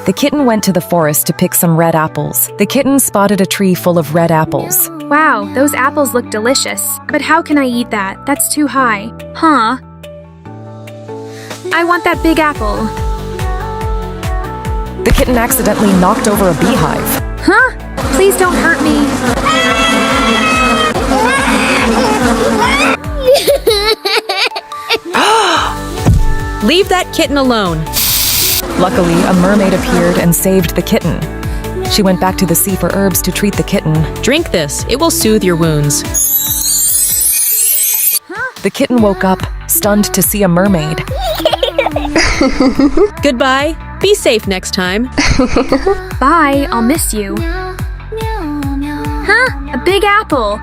The kitten went to the forest to pick some red apples. The kitten spotted a tree full of red apples. Wow, those apples look delicious. But how can I eat that? That's too high. Huh? I want that big apple. The kitten accidentally knocked over a beehive. Huh? Please don't hurt me. Leave that kitten alone. Luckily, a mermaid appeared and saved the kitten. She went back to the sea for herbs to treat the kitten. Drink this. It will soothe your wounds. The kitten woke up, stunned to see a mermaid. Goodbye. Be safe next time. Bye, I'll miss you. Huh? A big apple.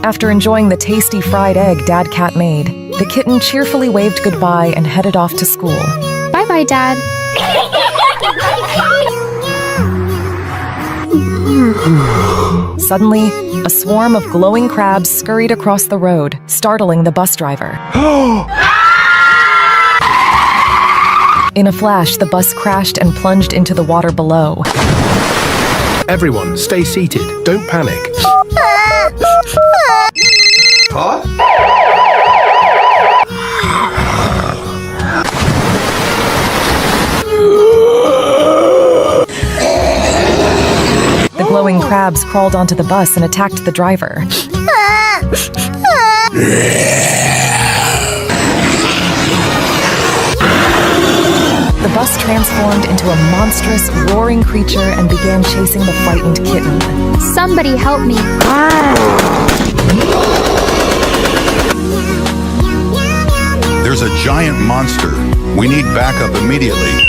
After enjoying the tasty fried egg Dad Cat made, the kitten cheerfully waved goodbye and headed off to school. Bye-bye, Dad. Suddenly, a swarm of glowing crabs scurried across the road, startling the bus driver. In a flash, the bus crashed and plunged into the water below. Everyone, stay seated. Don't panic. Huh? The glowing crabs crawled onto the bus and attacked the driver. The bus transformed into a monstrous, roaring creature and began chasing the frightened kitten. Somebody help me. There's a giant monster. We need backup immediately.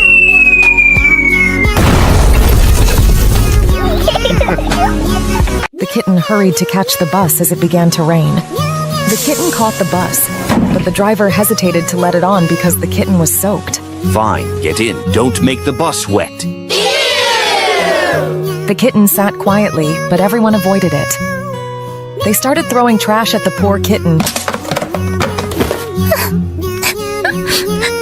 The kitten hurried to catch the bus as it began to rain. The kitten caught the bus, but the driver hesitated to let it on because the kitten was soaked. Fine, get in. Don't make the bus wet. The kitten sat quietly, but everyone avoided it. They started throwing trash at the poor kitten.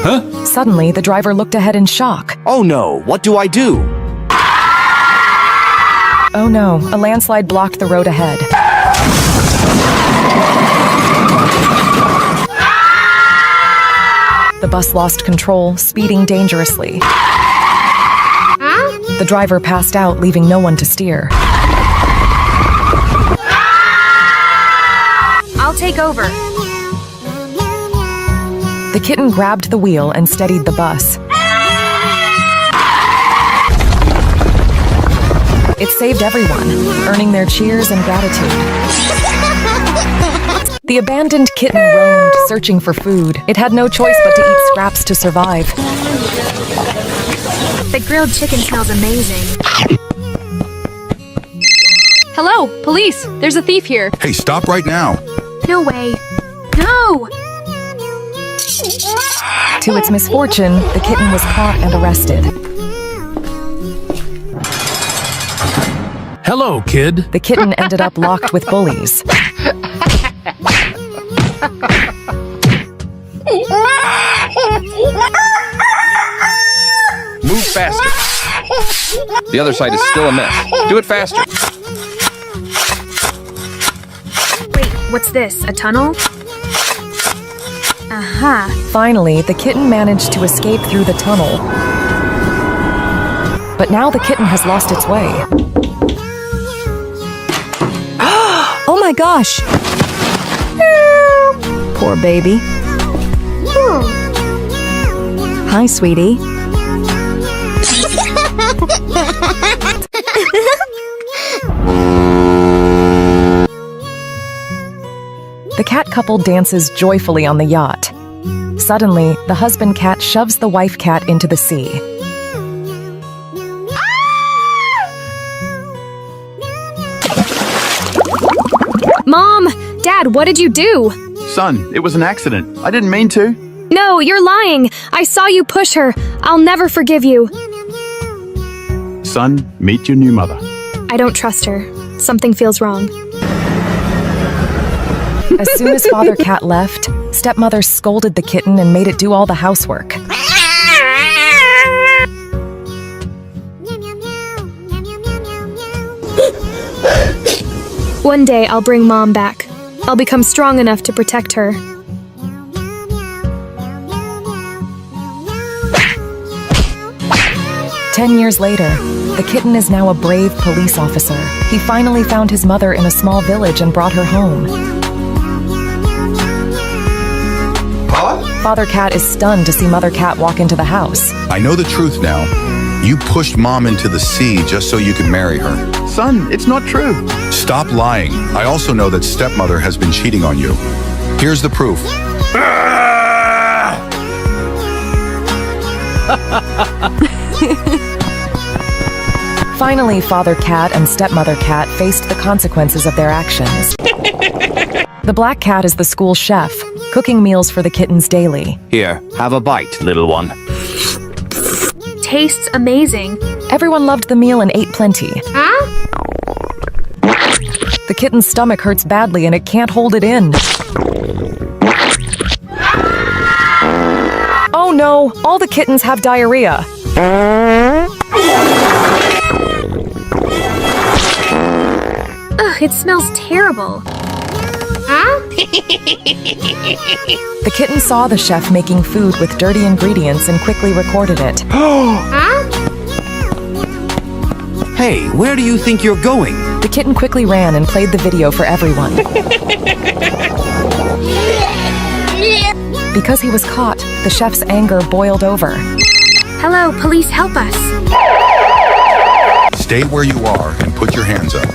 Huh? Suddenly, the driver looked ahead in shock. Oh no, what do I do? Oh no, a landslide blocked the road ahead. The bus lost control, speeding dangerously. The driver passed out, leaving no one to steer. I'll take over. The kitten grabbed the wheel and steadied the bus. It saved everyone, earning their cheers and gratitude. The abandoned kitten roamed, searching for food. It had no choice but to eat scraps to survive. The grilled chicken smells amazing. Hello, police! There's a thief here. Hey, stop right now. No way. No! To its misfortune, the kitten was caught and arrested. Hello, kid. The kitten ended up locked with bullies. Move faster. The other side is still a mess. Do it faster. Wait, what's this? A tunnel? Aha. Finally, the kitten managed to escape through the tunnel. But now the kitten has lost its way. Oh my gosh! Poor baby. Hi, sweetie. The cat couple dances joyfully on the yacht. Suddenly, the husband cat shoves the wife cat into the sea. Mom! Dad, what did you do? Son, it was an accident. I didn't mean to. No, you're lying! I saw you push her. I'll never forgive you. Son, meet your new mother. I don't trust her. Something feels wrong. As soon as Father Cat left, stepmother scolded the kitten and made it do all the housework. One day I'll bring Mom back. I'll become strong enough to protect her. "10 years later, the kitten is now a brave police officer. He finally found his mother in a small village and brought her home. Father Cat is stunned to see Mother Cat walk into the house. I know the truth now. You pushed Mom into the sea just so you could marry her. Son, it's not true. Stop lying. I also know that stepmother has been cheating on you. Here's the proof. Finally, Father Cat and Stepmother Cat faced the consequences of their actions. The black cat is the school chef, cooking meals for the kittens daily. Here, have a bite, little one. Tastes amazing. Everyone loved the meal and ate plenty. Huh? The kitten's stomach hurts badly and it can't hold it in. Oh no, all the kittens have diarrhea. Ugh, it smells terrible. Huh? The kitten saw the chef making food with dirty ingredients and quickly recorded it. Huh? Hey, where do you think you're going? The kitten quickly ran and played the video for everyone. Because he was caught, the chef's anger boiled over. Hello, police, help us. Stay where you are and put your hands up.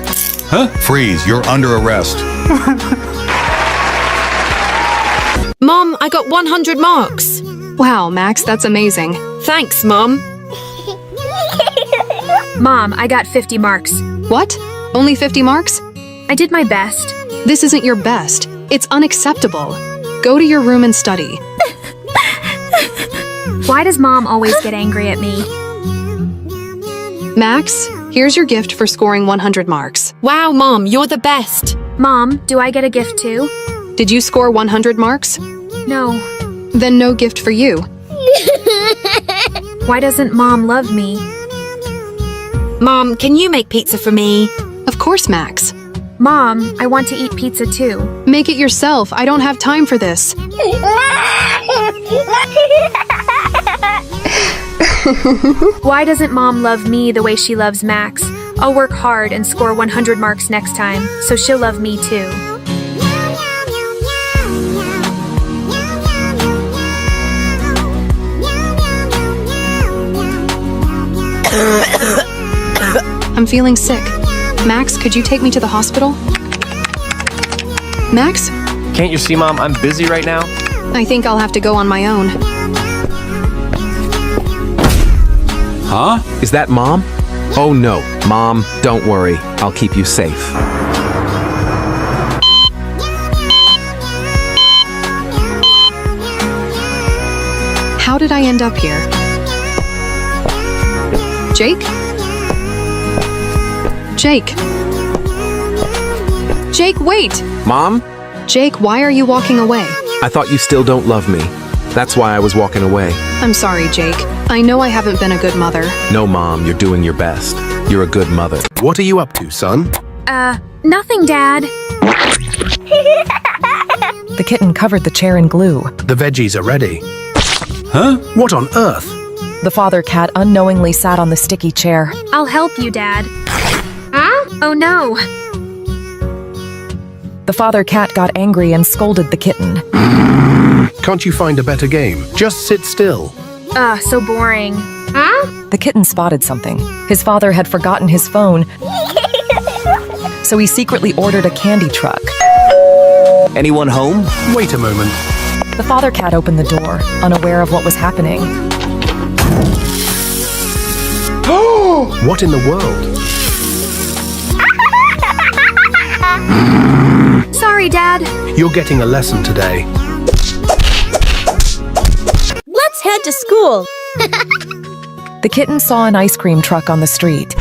Huh? Freeze, you're under arrest. Mom, I got 100 marks. Wow, Max, that's amazing. Thanks, Mom. Mom, I got 50 marks. What? Only 50 marks? I did my best. This isn't your best. It's unacceptable. Go to your room and study. Why does Mom always get angry at me? Max, here's your gift for scoring 100 marks. Wow, Mom, you're the best. Mom, do I get a gift too? Did you score 100 marks? No. Then no gift for you. Why doesn't Mom love me? Mom, can you make pizza for me? Of course, Max. Mom, I want to eat pizza too. Make it yourself. I don't have time for this. Why doesn't Mom love me the way she loves Max? I'll work hard and score 100 marks next time, so she'll love me too. I'm feeling sick. Max, could you take me to the hospital? Max? Can't you see, Mom? I'm busy right now. I think I'll have to go on my own. Huh? Is that Mom? Oh no, Mom, don't worry. I'll keep you safe. How did I end up here? Jake? Jake! Jake, wait! Mom? Jake, why are you walking away? I thought you still don't love me. That's why I was walking away. I'm sorry, Jake. I know I haven't been a good mother. No, Mom, you're doing your best. You're a good mother. What are you up to, son? Nothing, Dad. The kitten covered the chair in glue. The veggies are ready. Huh? What on earth? The father cat unknowingly sat on the sticky chair. I'll help you, Dad. Huh? Oh no. The father cat got angry and scolded the kitten. Can't you find a better game? Just sit still. So boring. Huh? The kitten spotted something. His father had forgotten his phone, so he secretly ordered a candy truck. Anyone home? Wait a moment. The father cat opened the door, unaware of what was happening. What in the world? Sorry, Dad. You're getting a lesson today. Let's head to school. The kitten saw an ice cream truck on the street.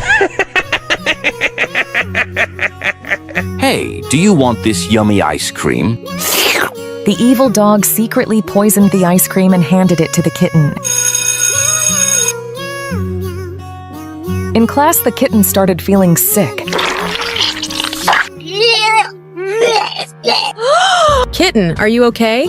Do you want this yummy ice cream? The evil dog secretly poisoned the ice cream and handed it to the kitten. In class, the kitten started feeling sick. Kitten, are you okay?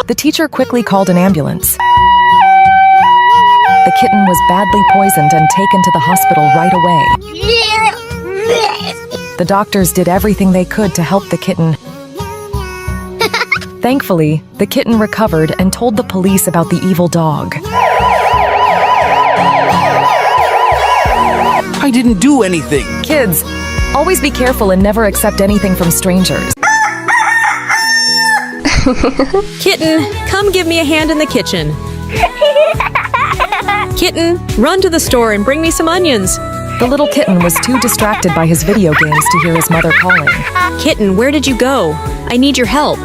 The teacher quickly called an ambulance. The kitten was badly poisoned and taken to the hospital right away. The doctors did everything they could to help the kitten. Thankfully, the kitten recovered and told the police about the evil dog. I didn't do anything. Kids, always be careful and never accept anything from strangers. Kitten, come give me a hand in the kitchen. Kitten, run to the store and bring me some onions. The little kitten was too distracted by his video games to hear his mother calling. Kitten, where did you go? I need your help.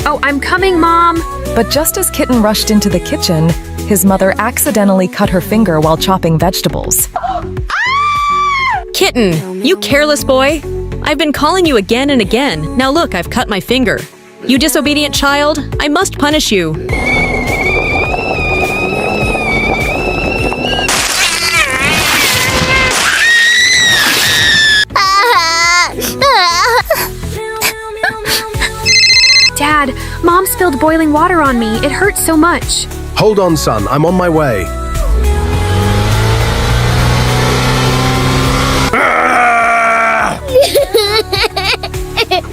Oh, I'm coming, Mom. But just as Kitten rushed into the kitchen, his mother accidentally cut her finger while chopping vegetables. Kitten, you careless boy. I've been calling you again and again. Now look, I've cut my finger. You disobedient child, I must punish you. Dad, Mom spilled boiling water on me. It hurts so much. Hold on, son. I'm on my way.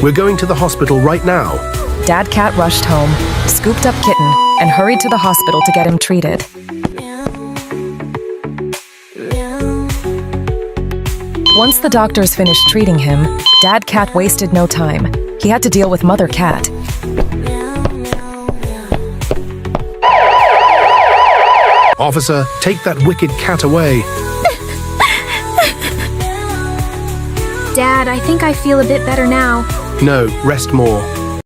We're going to the hospital right now. Dad Cat rushed home, scooped up Kitten, and hurried to the hospital to get him treated. Once the doctors finished treating him, Dad Cat wasted no time. He had to deal with Mother Cat. Officer, take that wicked cat away. Dad, I think I feel a bit better now. No, rest more.